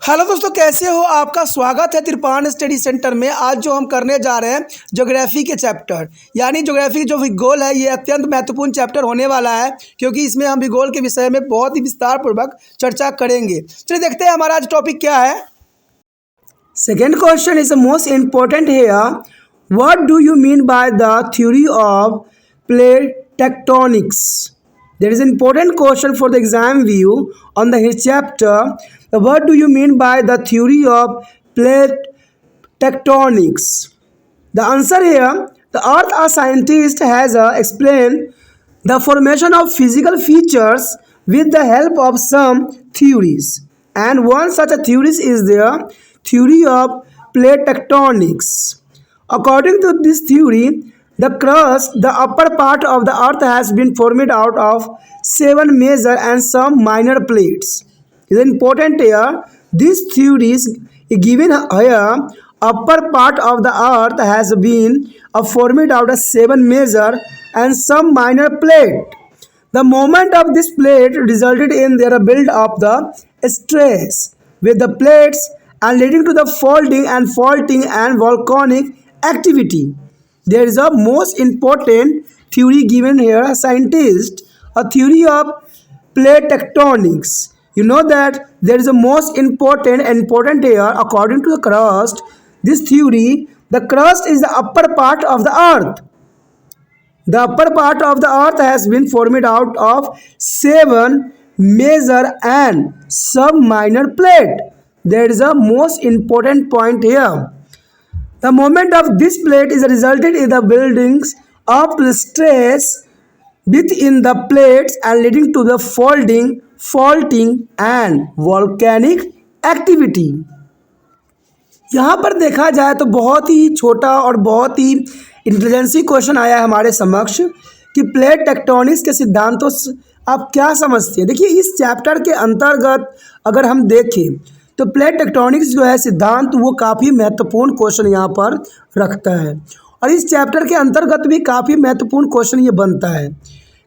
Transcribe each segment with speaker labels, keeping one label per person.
Speaker 1: Hello दोस्तों, कैसे हो? आपका स्वागत है त्रिपाण स्टडी सेंटर में। आज जो हम करने जा रहे हैं ज्योग्राफी के चैप्टर यानी ज्योग्राफी जो भूगोल है, ये अत्यंत महत्वपूर्ण चैप्टर होने वाला है क्योंकि इसमें हम भूगोल के विषय में बहुत ही विस्तार पूर्वक चर्चा करेंगे। चलिए देखते हैं हमारा आज टॉपिक क्या है। Second question is the most important here. What do you mean by the theory of plate tectonics? There is an important question for the exam view on his chapter. What do you mean by the theory of plate tectonics? The answer here, the earth a scientist has explained the formation of physical features with the help of some theories. And one such a theory is the theory of plate tectonics. According to this theory, the crust, the upper part of the earth has been formed out of 7 major and some minor plates. It is important here. This theory is given here. Upper part of the earth has been formed out of 7 major and some minor plate. The movement of this plate resulted in their build of the stress with the plates and leading to the folding and faulting and volcanic activity. There is a most important theory given here, a scientist, a theory of plate tectonics. You know that there is a most important here. According to the crust, this theory, the crust is the upper part of the earth. The upper part of the earth has been formed out of 7 major and some minor plate. There is a most important point here. The movement of this plate is resulted in the buildings of the stress within the plates and leading to the folding, faulting and volcanic activity. यहाँ पर देखा जाए तो बहुत ही छोटा और बहुत ही intelligence question आया है हमारे समक्ष कि प्लेट टेक्टोनिक्स के सिद्धांतों आप क्या समझते हैं। देखिए, इस चैप्टर के अंतर्गत अगर हम देखें तो प्लेट टेक्टोनिक्स जो है सिद्धांत, वो काफ़ी महत्वपूर्ण क्वेश्चन यहाँ पर रखता है और इस चैप्टर के अंतर्गत भी काफ़ी महत्वपूर्ण क्वेश्चन ये बनता है।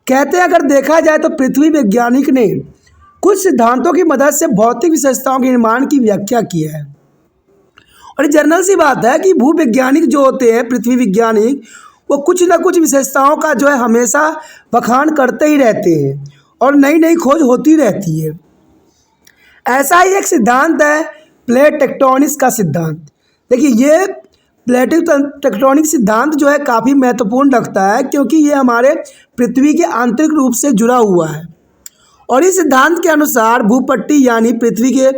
Speaker 1: कहते हैं अगर देखा जाए तो पृथ्वी वैज्ञानिक ने कुछ सिद्धांतों की मदद से भौतिक विशेषताओं के निर्माण की व्याख्या की है और ये जनरल सी बात है कि भूवैज्ञानिक जो होते हैं, पृथ्वी वैज्ञानिक, वो कुछ ना कुछ विशेषताओं का जो है हमेशा बखान करते ही रहते हैं और नई नई खोज होती रहती है। ऐसा ही एक सिद्धांत है प्लेट टेक्टोनिक्स का सिद्धांत। देखिए, ये प्लेट टेक्टोनिक सिद्धांत जो है काफ़ी महत्वपूर्ण लगता है क्योंकि ये हमारे पृथ्वी के आंतरिक रूप से जुड़ा हुआ है और इस सिद्धांत के अनुसार भूपट्टी यानी पृथ्वी के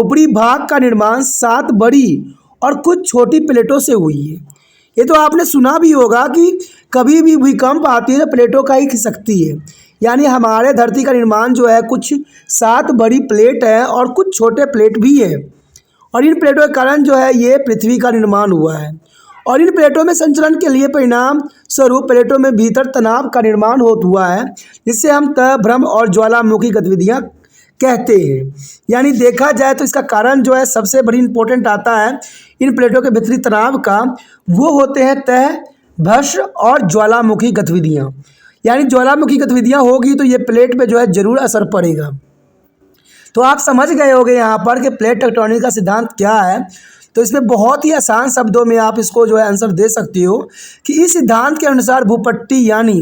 Speaker 1: ऊपरी भाग का निर्माण 7 बड़ी और कुछ छोटी प्लेटों से हुई है। ये तो आपने सुना भी होगा कि कभी भी भूकंप आती है तो प्लेटों का ही खिसकती है, यानी हमारे धरती का निर्माण जो है कुछ 7 बड़ी प्लेट है और कुछ छोटे प्लेट भी है और इन प्लेटों के कारण जो है ये पृथ्वी का निर्माण हुआ है और इन प्लेटों में संचलन के लिए परिणाम स्वरूप प्लेटों में भीतर तनाव का निर्माण हुआ है, जिससे हम तह, भ्रम और ज्वालामुखी गतिविधियाँ कहते हैं। यानी देखा जाए तो इसका कारण जो है सबसे बड़ी इंपॉर्टेंट आता है इन प्लेटों के भीतरी तनाव का, वो होते हैं तह, भस्म और ज्वालामुखी गतिविधियाँ। यानी ज्वालामुखी गतिविधियाँ होगी तो ये प्लेट पे जो है ज़रूर असर पड़ेगा। तो आप समझ गए होंगे यहाँ पर कि प्लेट टेक्टोनिक्स का सिद्धांत क्या है। तो इसमें बहुत ही आसान शब्दों में आप इसको जो है आंसर दे सकते हो कि इस सिद्धांत के अनुसार भूपट्टी यानी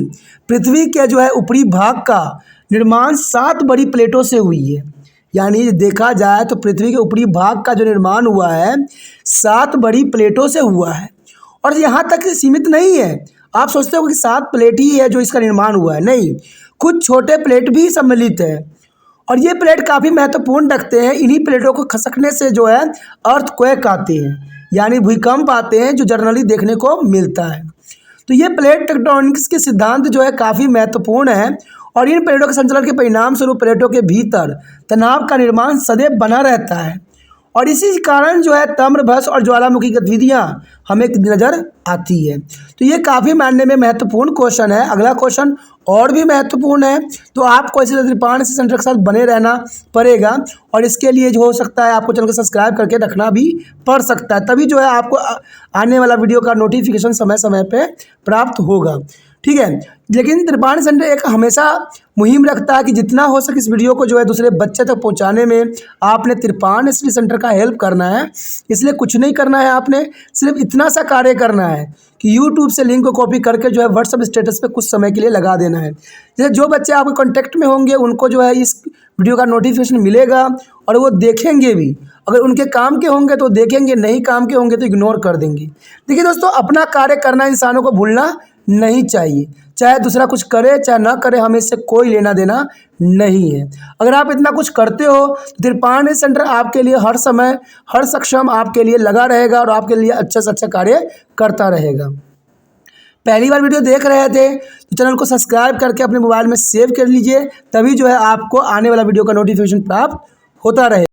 Speaker 1: पृथ्वी के जो है ऊपरी भाग का निर्माण 7 बड़ी प्लेटों से हुई है। यानी देखा जाए तो पृथ्वी के ऊपरी भाग का जो निर्माण हुआ है 7 बड़ी प्लेटों से हुआ है और यहाँ तक सीमित नहीं है। आप सोचते हो कि 7 प्लेट ही है जो इसका निर्माण हुआ है, नहीं, कुछ छोटे प्लेट भी सम्मिलित है और ये प्लेट काफ़ी महत्वपूर्ण रखते हैं। इन्हीं प्लेटों को खसकने से जो है अर्थक्वेक आते हैं, यानी भूकंप आते हैं जो जनरली देखने को मिलता है। तो ये प्लेट टेक्टोनिक्स के सिद्धांत जो है काफ़ी महत्वपूर्ण है और इन प्लेटों के संचलन के परिणाम स्वरूप प्लेटों के भीतर तनाव का निर्माण सदैव बना रहता है और इसी कारण जो है तम्र, भस्म और ज्वालामुखी गतिविधियाँ हमें नज़र आती है। तो ये काफ़ी मानने में महत्वपूर्ण क्वेश्चन है। अगला क्वेश्चन और भी महत्वपूर्ण है, तो आपको इसी त्रिपाण से सेंटर के साथ बने रहना पड़ेगा और इसके लिए जो हो सकता है आपको चैनल को सब्सक्राइब करके रखना भी पड़ सकता है, तभी जो है आपको आने वाला वीडियो का नोटिफिकेशन समय समय पर प्राप्त होगा। ठीक है। लेकिन त्रिपाठी सेंटर एक हमेशा मुहिम रखता है कि जितना हो सके इस वीडियो को जो है दूसरे बच्चे तक पहुंचाने में आपने त्रिपाठी स्टडी सेंटर का हेल्प करना है। इसलिए कुछ नहीं करना है, आपने सिर्फ इतना सा कार्य करना है कि यूट्यूब से लिंक को कॉपी करके जो है व्हाट्सएप स्टेटस पे कुछ समय के लिए लगा देना है। जैसे जो बच्चे आपके कॉन्टैक्ट में होंगे उनको जो है इस वीडियो का नोटिफिकेशन मिलेगा और वो देखेंगे भी। अगर उनके काम के होंगे तो देखेंगे, नहीं काम के होंगे तो इग्नोर कर देंगे। देखिए दोस्तों, अपना कार्य करना इंसानों को भूलना नहीं चाहिए। चाहे दूसरा कुछ करे चाहे ना करे, हमें इससे कोई लेना देना नहीं है। अगर आप इतना कुछ करते हो तो त्रिपाठी सेंटर आपके लिए हर समय हर सक्षम आपके लिए लगा रहेगा और आपके लिए अच्छा से अच्छा कार्य करता रहेगा। पहली बार वीडियो देख रहे थे तो चैनल को सब्सक्राइब करके अपने मोबाइल में सेव कर लीजिए, तभी जो है आपको आने वाला वीडियो का नोटिफिकेशन प्राप्त होता रहे।